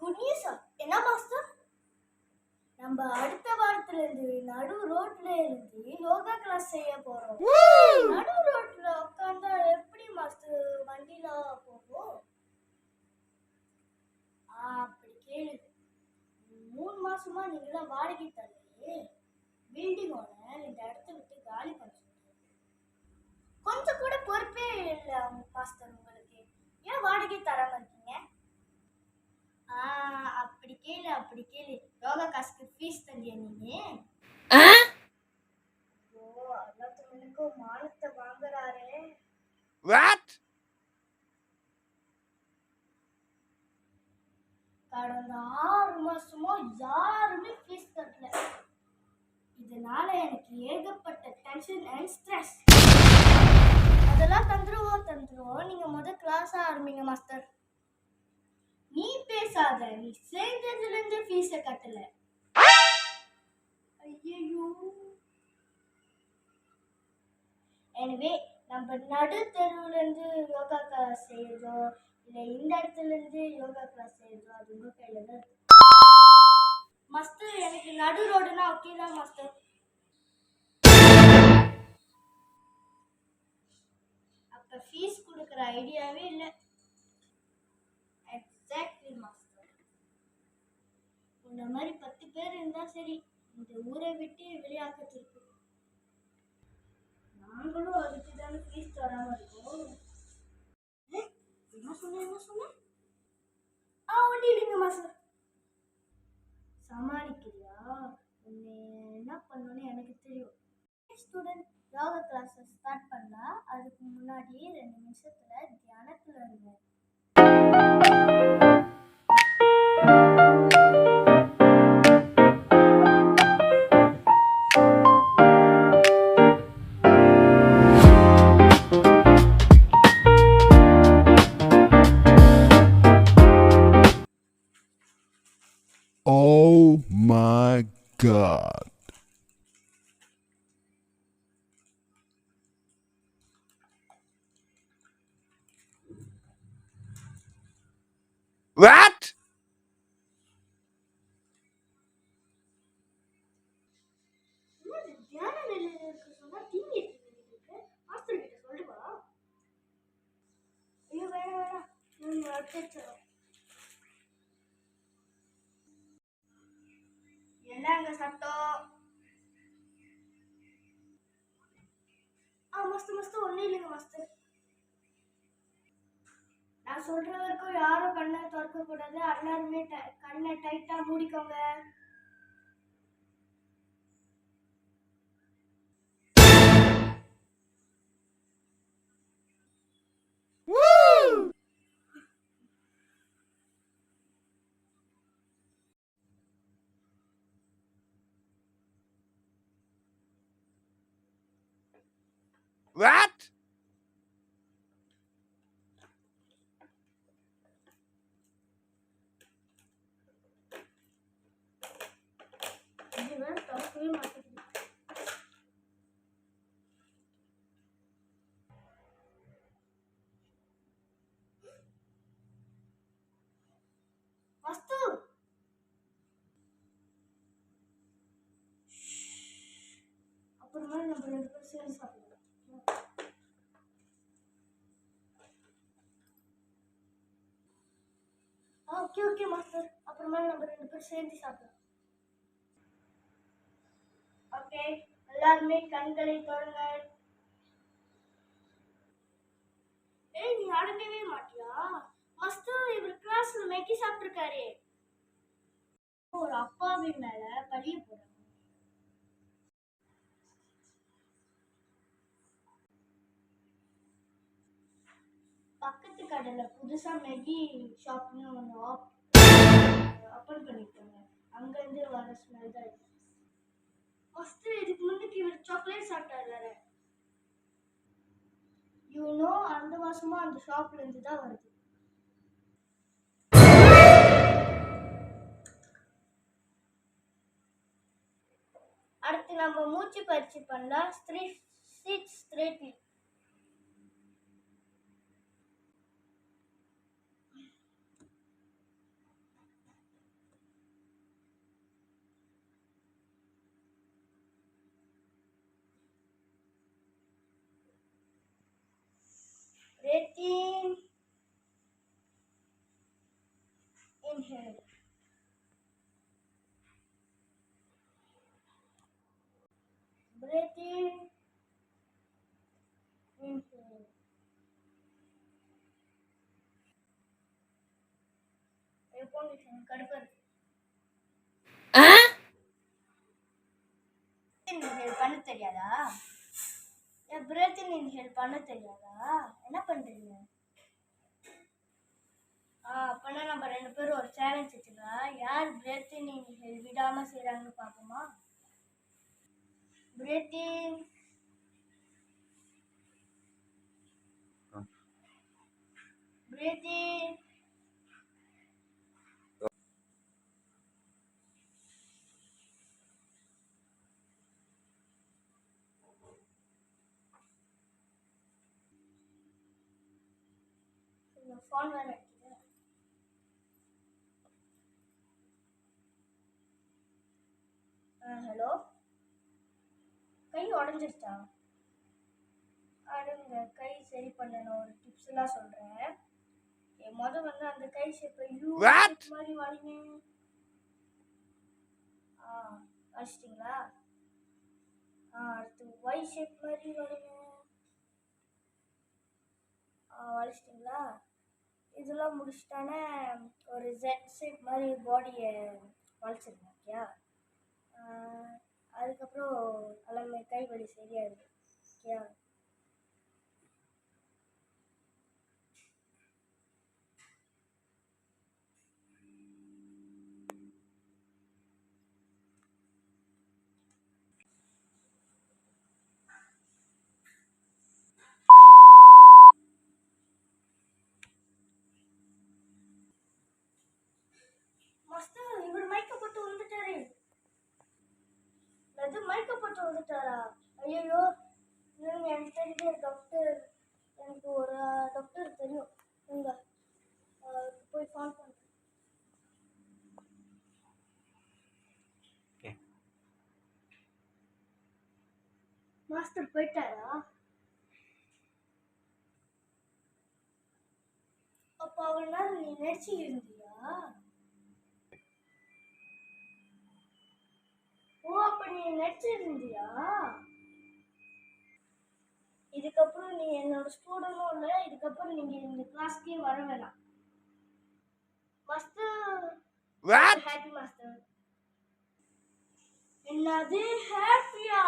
Good news. என்ன master? நம்ம அடுத்த வாரத்துல இருந்து நடு ரோட்ல இருந்து யோகா கிளாஸ் செய்ய போறோம். நடு ரோட்ல உட்கார்ந்தா எப்படி மாஸ்டர் வண்டியில போகும்? அப்படி கேளு. 3 மாசமா நீங்க தான் வாடகை தரலையே. பில்டிங் ஓனர் இந்த இடத்த விட்டு காலி பண்ண சொல்றாரு. கொஞ்சம் கூட பொறுப்பே இல்லை மாஸ்டர் உங்களுக்கு. ஏன் வாடகை தராம இருக்கீங்க? அப்படி கேளு யோகா கிளாஸ்க்கு ஃபீஸ் தந்தியா நீங்க? ஓ, எல்லாத்துக்கும் மானத்தை வாங்குறாரே. வாட்? கடந்த 6 மாசமா யாருமே ஃபீஸ் கட்டல. இதனால எனக்கு ஏகப்பட்ட டென்ஷன் அண்ட் ஸ்ட்ரெஸ். அதெல்லாம் தந்துருவோம். நீங்க முதல் கிளாஸ் ஆரம்பிங்க மாஸ்டர். நீ பேசாத. நீ சேர்ந்ததுல இருந்து ஃபீஸ கட்டல. ஐயோ. எனவே நம்ம நடு தெருவுல இருந்து யோகா கிளாஸ் செய்யறதோ இல்ல இந்த இடத்துல இருந்து யோகா கிளாஸ் செய்யறதோ அது உங்க கையில தான் இருக்கு. மாஸ்டர், எனக்கு நடு ரோடுனா ஓகே தான் மாஸ்டர். அப்ப ஃபீஸ் கொடுக்கற ஐடியாவே இல்லை. Exactly master. இந்த மாதிரி 10 பேர் இருந்தா சரி, இந்த ஊரை விட்டு வெளியாக்கத்திருக்கு. நாங்களும் அதுக்கு தானே ஃபீஸ் தராம இருக்கோம். என்ன சொன்ன? ஒண்டி இல்லைங்க மாஸ்டர். சமாளிக்கிறியா? உன்னை என்ன பண்ணணும்னு எனக்கு தெரியும். ஸ்டூடெண்ட் யோகா கிளாஸ் ஸ்டார்ட் பண்ணா அதுக்கு முன்னாடி 2 நிமிஷத்துல தியானத்துல இருங்க. Oh my God. What? தியான நிலையில இருக்க சொன்னா தீங்கிட்டு இருக்கு. மாஸ்டர் கிட்ட சொல்லுவா. ஐயோ வேணாம். நீங்க அடிச்சிடும். என்னங்க சத்தம்? மாஸ்டர் ஒன்னும் இல்லைங்க மாஸ்டர். நான் சொல்ற வரைக்கும் யாரும் கண்ணை திறக்க கூடாது. எல்லாருமே கண்ணை டைட்டா மூடிக்கோங்க. What? இதுதான் திறக்கவே மாட்டேங்குது. வஸ்து, அப்புறமா நம்ம 2 பேரும் சேர்ந்து சாப்பிடலாம். Okay master. அப்புறமா நம்ம 2 பேரும் சேர்ந்து சாப்பிடலாம். ஓகே, எல்லாருமே கண்களை தொடங்க. நீ அடங்கவே மாட்டியா? மாஸ்டர், இவர் கிளாஸ்ல மேக்கி சாப்பிட்டிருக்காரு. ஒரு அப்பாவி மேல பழிய போறாங்க. பக்கத்து கடையில புதுசா மேகி ஷாப்னு ஒன்று ஓப்பன் பண்ணிருக்காங்க. அங்க இருந்து வர ஸ்மெல் தான் இது. ஃபர்ஸ்ட் இதுக்கு முன்னுக்கு இவர் சாக்லேட் சாப்பிட்டாரு. அந்த வாசமா அந்த ஷாப்ல இருந்து தான் வருது. அடுத்து நம்ம மூச்சு பயிற்சி பண்ணலாம். Sit straightly. Breathe in. Inhale. Breathe in. Inhale. கடுப்பு இன்ஹேல் பண்ண தெரியாதா? பிரீத் இன்ஹேல் பண்ண தெரியாதா? என்ன பண்றீங்க? அப்பனா நம்ம 2 பேரும் ஒரு சேலஞ்ச் வச்சுக்கலாம். யார் பிரீத் இன்ஹேல் விடாம செய்றாங்கன்னு பாப்போமா? பிரீத் இன். பிரீத் இன். ஃபோன் வேற அடிக்குது. ஹலோ, கை உடஞ்சிருச்சா? அடுங்க கை சரி பண்ண நான் ஒரு டிப்ஸ் எல்லாம் சொல்றேன். முதல்ல வந்து அந்த கை ஷேப்பை யூ What? மாதிரி வளைங்க. வச்சிட்டிங்களா? அடுத்து ஒய் ஷேப் மாதிரி வளைங்க. வளைச்சிட்டிங்களா? இதெல்லாம் முடிச்சிட்டானே ஒரு ஜெட் ஷேப் மாதிரி பாடியை வளைச்சிருங்க. ஓகேயா? அதுக்கப்புறம் எல்லாமே கை வலி சரியாயிடும். ஓகேயா? மாஸ்டர், இவர் மைக்கப்பட்டு வந்துட்டாரு. அது மைக்கப்பட்டு வந்துட்டாரா? ஐயோ, எனக்கு தெரிஞ்ச டாக்டர், எனக்கு ஒரு டாக்டர் தெரியும். நீங்க போய் ஃபோன் பண்ணுங்க. மாஸ்டர் போயிட்டாரா? அப்ப அவள் நாள் நீ நடிச்சு இருந்தியா? அப்ப நீ நடிச்சு இருந்தியா? இதுக்கப்புறம் நீ என்னோட ஸ்டூடெண்ட்டும் இல்லை. இதுக்கப்புறம் நீங்க இந்த கிளாஸ்க்கே வர வேணாம். மாஸ்டர். What? Happy master. என்னது ஹாப்பியா?